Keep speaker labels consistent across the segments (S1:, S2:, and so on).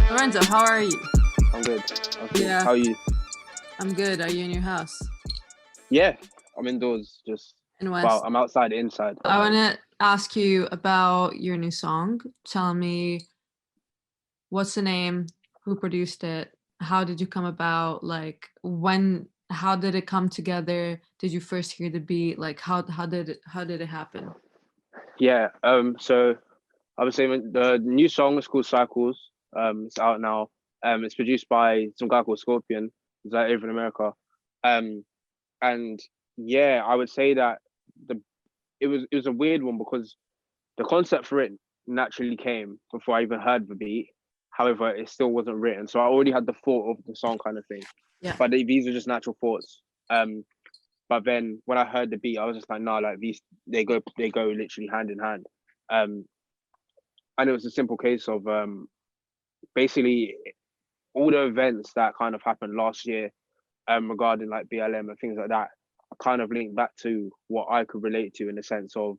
S1: Lorenzo, how are you?
S2: I'm good.
S1: Yeah.
S2: How are you?
S1: I'm good. Are you in your house?
S2: Yeah, I'm indoors.
S1: In West.
S2: Well, I'm outside, inside.
S1: I want to ask you about your new song. Tell me, what's the name? Who produced it? How did you come about? Like, how did it come together? Did you first hear the beat? Like, how did it happen?
S2: Yeah. So I was saying the new song is called Cycles. It's out now. It's produced by some guy called Scorpion. He's like over in America. Um, and yeah, I would say that the it was a weird one because the concept for it naturally came before I even heard the beat. However, it still wasn't written, so I already had the thought of the song kind of thing.
S1: Yeah.
S2: But these are just natural thoughts. But then when I heard the beat, I was just like, nah, like these they go literally hand in hand. Um, and it was a simple case of basically all the events that kind of happened last year regarding like BLM and things like that kind of linked back to what I could relate to in the sense of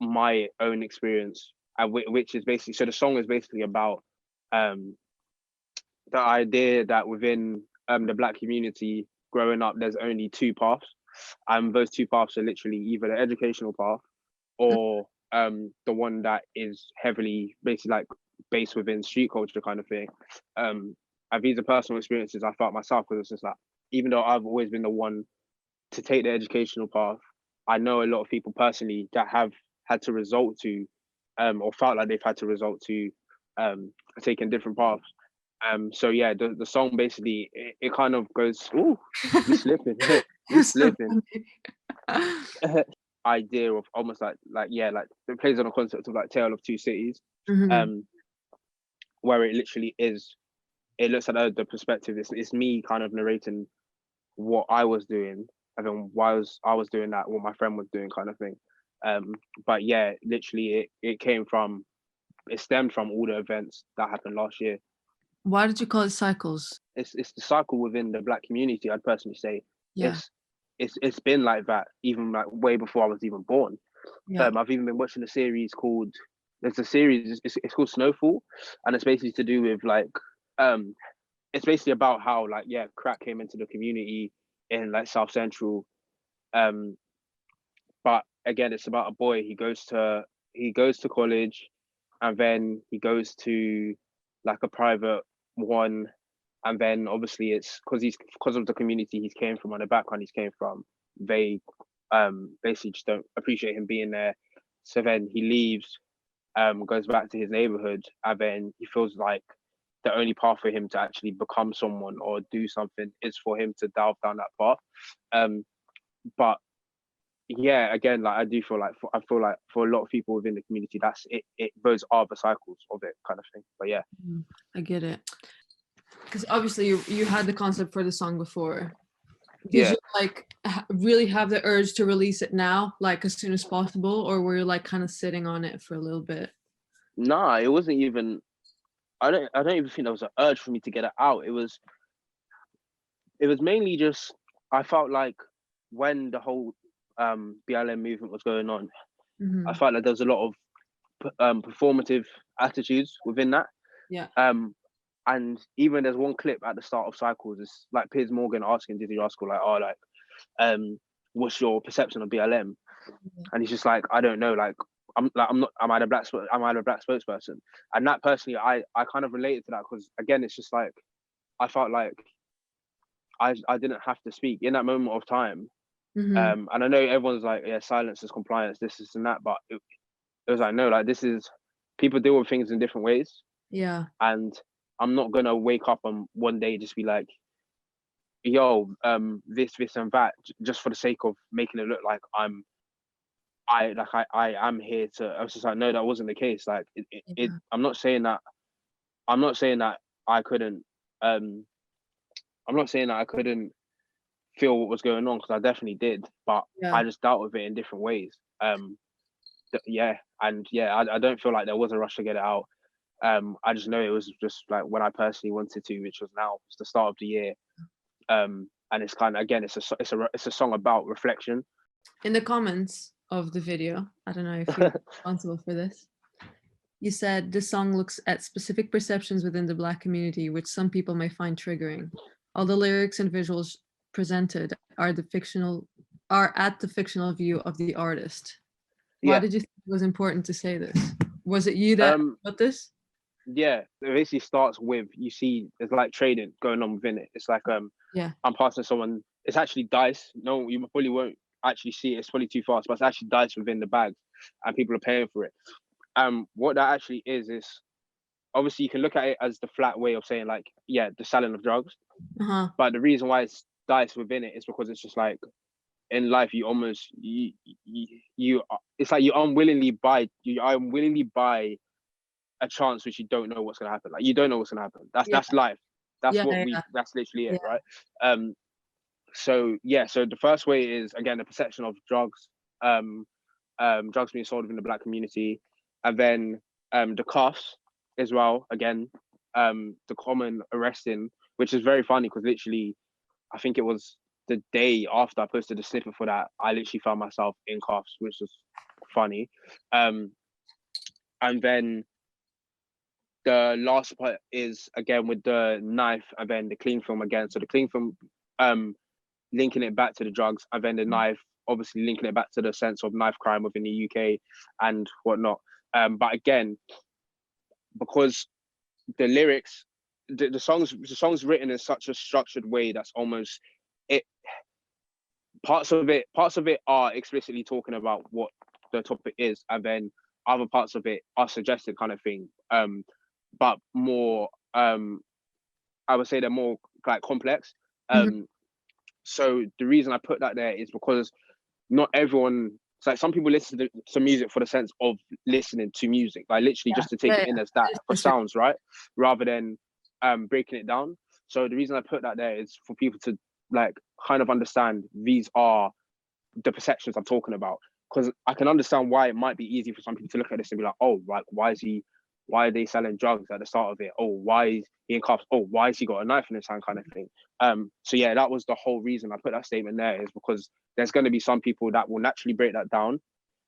S2: my own experience, and which is basically, so the song is basically about um, the idea that within the Black community growing up, there's only two paths, and those two paths are literally either the educational path or the one that is heavily basically like based within street culture kind of thing. And these are personal experiences I felt myself, because it's just like, even though I've always been the one to take the educational path, I know a lot of people personally that have had to resort to or felt like they've had to resort to taking different paths. So yeah, the song basically it kind of goes, ooh, you slipping, you slipping. Idea of almost like yeah, like it plays on a concept of like Tale of Two Cities,
S1: Mhm.
S2: where it literally is. It looks at the perspective. It's me kind of narrating what I was doing, and then why I was doing that, what my friend was doing, kind of thing. But yeah, literally, it stemmed from all the events that happened last year.
S1: Why did you call it Cycles?
S2: It's the cycle within the Black community. I'd personally say
S1: Yeah.
S2: it's been like that even like way before I was even born.
S1: Yeah.
S2: I've even been watching a series called there's a series it's called Snowfall, and it's basically to do with like it's basically about how like yeah, crack came into the community in like South Central. Um, but again, it's about a boy. He goes to college, and then he goes to like a private one, and then obviously it's because of the community he's came from and the background he's came from. They basically just don't appreciate him being there. So then he leaves, goes back to his neighborhood, and then he feels like the only path for him to actually become someone or do something is for him to delve down that path. But yeah, again, like I do feel like I feel like for a lot of people within the community, that's it. Those are the cycles of it, kind of thing. But yeah,
S1: I get it. Because obviously you had the concept for the song before. Did
S2: yeah.
S1: you like really have the urge to release it now, like as soon as possible, or were you like kind of sitting on it for a little bit?
S2: Nah, it wasn't even. I don't even think there was an urge for me to get it out. It was mainly just I felt like when the whole BLM movement was going on, I
S1: Mm-hmm.
S2: felt like there was a lot of performative attitudes within that.
S1: Yeah.
S2: And even there's one clip at the start of Cycles. It's like Piers Morgan asking Dizzy Rascal like, "Oh, like, what's your perception of BLM?" And he's just like, "I don't know. Like, I'm not. Am I the black spokesperson?" And that personally, I kind of related to that because again, it's just like I felt like I didn't have to speak in that moment of time.
S1: Mm-hmm.
S2: And I know everyone's like, yeah, silence is compliance, this and that, but it was like, no, like this is people deal with things in different ways,
S1: Yeah.
S2: and I'm not gonna wake up on one day just be like, yo, this and that, just for the sake of making it look like I am here to. I was just like, no, that wasn't the case. Like,
S1: Yeah.
S2: I'm not saying that. I'm not saying that I couldn't. Um, I'm not saying that I couldn't feel what was going on because I definitely did, but
S1: Yeah.
S2: I just dealt with it in different ways. Yeah, and yeah, I don't feel like there was a rush to get it out. I just know it was just like when I personally wanted to, which was now. It's the start of the year. And it's kind of again, it's a song about reflection.
S1: In the comments, of the video. I don't know if you're responsible for this. You said this song looks at specific perceptions within the Black community, which some people may find triggering. All the lyrics and visuals presented are at the fictional view of the artist. Why
S2: Yeah.
S1: did you think it was important to say this? Was it you that
S2: Um.
S1: wrote this?
S2: Yeah. It basically starts with, you see there's like trading going on within it. It's like
S1: Yeah.
S2: I'm passing someone. It's actually dice. No, you probably won't actually see it. It's probably too fast, but it's actually dice within the bag, and people are paying for it. What that actually is obviously you can look at it as the flat way of saying like, yeah, the selling of drugs.
S1: Uh-huh.
S2: But the reason why it's dice within it is because it's just like in life you almost you it's like you unwillingly buy a chance which you don't know what's gonna happen. Like you don't know what's gonna happen.
S1: Yeah.
S2: That's life. That's
S1: Yeah.
S2: what
S1: Yeah.
S2: that's literally
S1: Yeah.
S2: it, right? So yeah, so the first way is again the perception of drugs, drugs being sold within the Black community, and then the cuffs as well. Again, the common arresting, which is very funny because literally, I think it was the day after I posted a snippet for that, I literally found myself in cuffs, which was funny. And then the last part is again with the knife, and then the clean film again. So the clean film, linking it back to the drugs, and then the knife, obviously linking it back to the sense of knife crime within the UK and whatnot. But again, because the lyrics, the songs written in such a structured way that's almost it. Parts of it are explicitly talking about what the topic is, and then other parts of it are suggested kind of thing. But more, I would say they're more like complex.
S1: Mhm.
S2: So the reason I put that there is because not everyone. It's like some people listen to music for the sense of listening to music, like literally
S1: Yeah.
S2: just to take
S1: Yeah.
S2: it in as that
S1: Yeah.
S2: for
S1: For sure.
S2: sounds, right? Rather than breaking it down. So the reason I put that there is for people to like kind of understand these are the perceptions I'm talking about. Because I can understand why it might be easy for some people to look at this and be like, oh, like why are they selling drugs at the start of it? Oh, why is he in cuffs? Oh, why has he got a knife in his hand kind of thing? So yeah, that was the whole reason I put that statement there, is because there's going to be some people that will naturally break that down.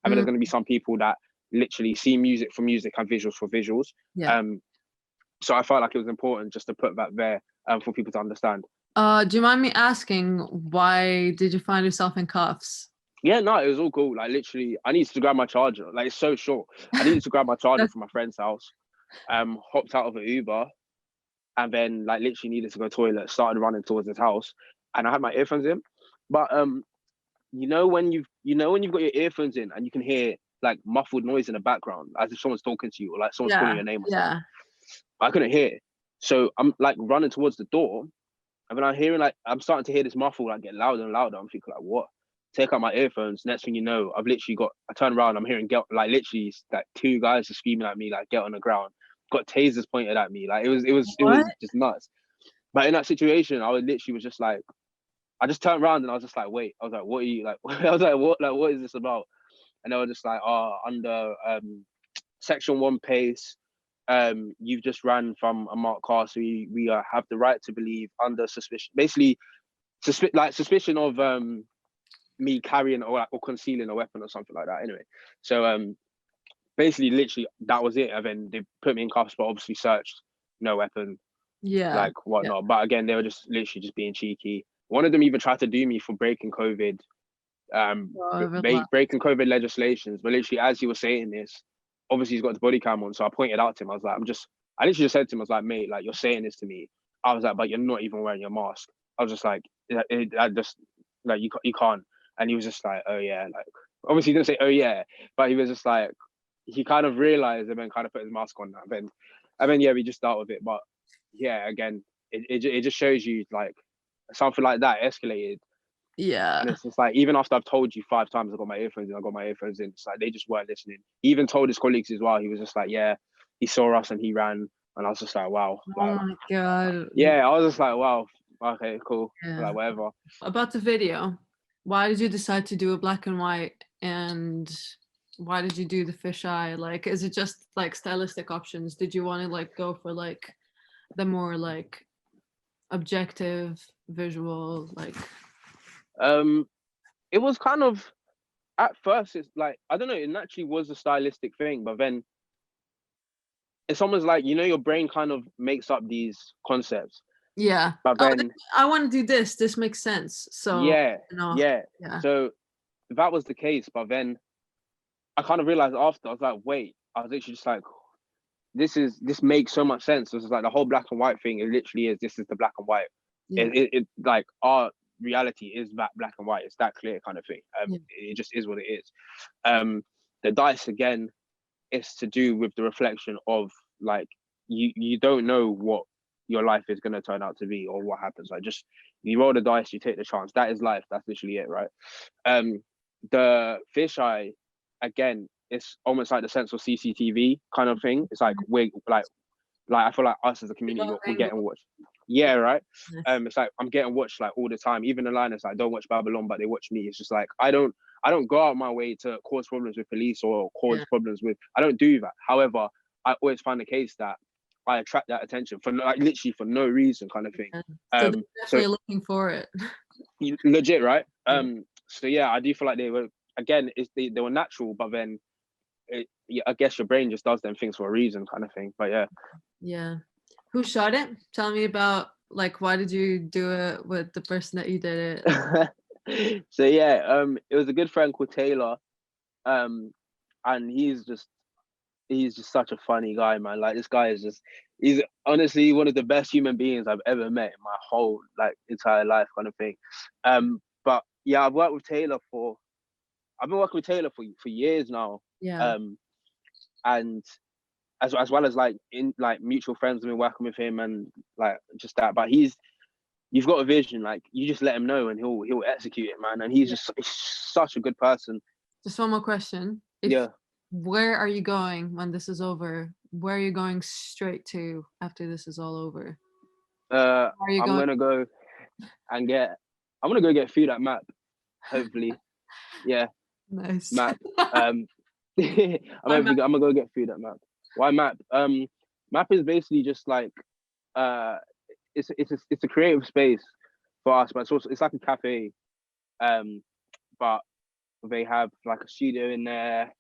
S2: I mean,
S1: Mm,
S2: there's going to be some people that literally see music for music and visuals for visuals.
S1: yeah.
S2: So I felt like it was important just to put that there for people to understand.
S1: Do you mind me asking why did you find yourself in cuffs?
S2: Yeah, no, it was all cool. Like literally, I needed to grab my charger. Like it's so short. I needed to grab my charger
S1: That's
S2: from my friend's house. Hopped out of an Uber, and then like literally needed to go to the toilet. Started running towards his house, and I had my earphones in. But when you've got your earphones in and you can hear like muffled noise in the background, as if someone's talking to you or like someone's calling
S1: yeah.
S2: your name or something.
S1: Yeah.
S2: I couldn't hear. So I'm like running towards the door, and then I'm starting to hear this muffle like get louder and louder. I'm thinking like, what? Take out my earphones. Next thing you know, I turn around, I'm hearing like literally like two guys are screaming at me, like get on the ground. Got tasers pointed at me. Like it was
S1: What?
S2: just nuts. But in that situation, was just like, I just turned around and I was just like, wait. I was like, what are you like? I was what is this about? And they were just like, oh, under section 1 pace, you've just ran from a marked car, so we have the right to believe under suspicion, basically suspicion of me carrying or concealing a weapon or something like that. Anyway, so basically, literally that was it. And then they put me in cuffs, but obviously searched, no weapon,
S1: Yeah.
S2: like whatnot. But again, they were just literally just being cheeky. One of them even tried to do me for breaking COVID,
S1: Oh, relax.
S2: breaking COVID legislations. But literally, as he was saying this, obviously he's got the body cam on, so I pointed out to him. I was like, I literally just said to him, I was like, mate, like you're saying this to me. I was like, but you're not even wearing your mask. I was just like, I just like you can't. And he was just like, oh yeah, like obviously he didn't say oh yeah, but he was just like, he kind of realized and then kind of put his mask on. And then yeah, we just start with it. But yeah, again, it just shows you like something like that escalated.
S1: Yeah.
S2: And it's just like, even after I've told you 5 times I got my earphones in, it's like they just weren't listening. He even told his colleagues as well. He was just like, yeah, he saw us and he ran. And I was just like, wow.
S1: Oh
S2: Like,
S1: my God.
S2: yeah, I was just like, wow, okay, cool.
S1: Yeah.
S2: Like, whatever.
S1: About the video, why did you decide to do a black and white, and why did you do the fisheye? Like, is it just like stylistic options? Did you want to like go for like the more like objective visual like
S2: It was kind of at first it's like, I don't know, it naturally was a stylistic thing, but then it's almost like, you know, your brain kind of makes up these concepts,
S1: Yeah.
S2: but
S1: Oh,
S2: then
S1: I want to do this. This makes sense. So,
S2: yeah,
S1: you know,
S2: yeah.
S1: yeah,
S2: So that was the case, but then I kind of realized after, I was like, wait, I was literally just like, this makes so much sense. This is like the whole black and white thing. It literally is. This is the black and white.
S1: yeah,
S2: It like our reality is that black and white. It's that clear kind of thing.
S1: yeah,
S2: It just is what it is. The dice again is to do with the reflection of like you don't know what your life is going to turn out to be or what happens. Like just you roll the dice, you take the chance. That is life. That's literally it, right? The fisheye again, it's almost like the sense of CCTV kind of thing. It's like we're like I feel like us as a community, we're getting watched. Yeah, right.
S1: nice.
S2: It's like I'm getting watched like all the time. Even the line is like, don't watch Babylon, but they watch me. It's just like I don't go out my way to cause problems with police or cause
S1: Yeah.
S2: problems with. I don't do that. However, I always find the case that I attract that attention for like literally for no reason, kind of thing.
S1: Yeah. So they're
S2: So
S1: definitely looking for it.
S2: legit, right?
S1: Yeah.
S2: So yeah, I do feel like they were again. They were natural, but then yeah, I guess your brain just does them things for a reason, kind of thing. But yeah.
S1: Yeah. Who shot it? Tell me about like why did you do it with the person that you did it?
S2: So yeah, it was a good friend called Taylor, and he's just such a funny guy, man. Like this guy is just he's honestly one of the best human beings I've ever met in my whole like entire life, kind of thing. But yeah, I've been working with Taylor for years now.
S1: Yeah.
S2: Um, and as well as like in like mutual friends have been working with him and like just that. But you've got a vision, like you just let him know and he'll execute it, man. And he's
S1: Yeah.
S2: just he's such a good person.
S1: Just one more question.
S2: Yeah.
S1: Where are you going when this is over? Where are you going straight to after this is all over? Where are you
S2: I'm
S1: going?
S2: gonna go and I'm gonna go get food at Map, hopefully. Yeah,
S1: Nice.
S2: Map. I'm
S1: Why Map?
S2: gonna go get food at Map. Why Map? Map is basically just like uh it's a creative space for us, but it's like a cafe. But they have like a studio in there.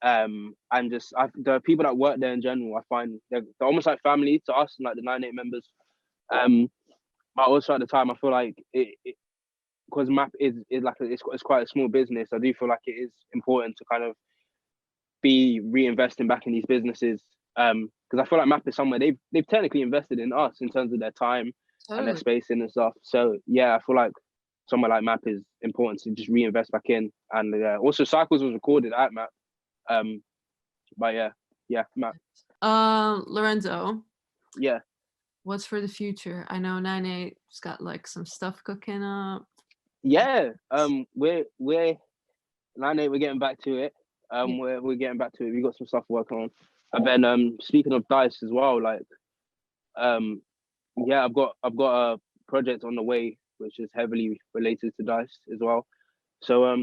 S2: And just the people that work there in general, I find they're almost like family to us and like the 9-8 members. But also at the time, I feel like it because Map is like it's quite a small business. I do feel like it is important to kind of be reinvesting back in these businesses. Because I feel like Map is somewhere they've technically invested in us in terms of their time and their
S1: Totally.
S2: space in and stuff. So yeah, I feel like somewhere like Map is important to just reinvest back in. And also Cycles was recorded at Map. But yeah, Map.
S1: Lorenzo,
S2: Yeah.
S1: what's for the future? I know 9-8's got like some stuff cooking up.
S2: Yeah. We're 9-8, we're getting back to it. We're getting back to it. We got some stuff working on. And then speaking of dice as well, like yeah, I've got a project on the way which is heavily related to dice as well. So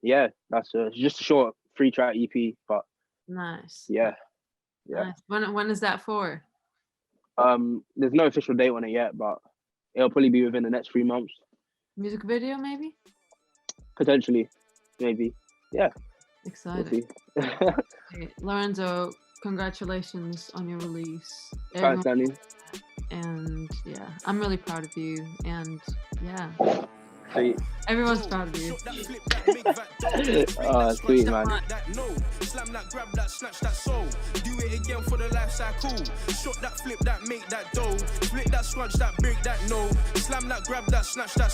S2: yeah, that's just a short 3-track EP, but
S1: Nice.
S2: yeah.
S1: Nice. When is that for?
S2: There's no official date on it yet, but it'll probably be within the next 3 months.
S1: Music video maybe?
S2: Potentially, maybe. Yeah.
S1: Excited.
S2: We'll
S1: Okay, Lorenzo, congratulations on your release.
S2: Thanks, Dani.
S1: And yeah, I'm really proud of you. And yeah,
S2: Sweet.
S1: everyone's proud of you.
S2: Oh, sweet, man.
S3: Slam that, grab that, snatch that soul. Do it again for the life cycle. Shot that, flip that, make that dough. Split that, scrunch that, break that, no. Slam that, grab that, snatch that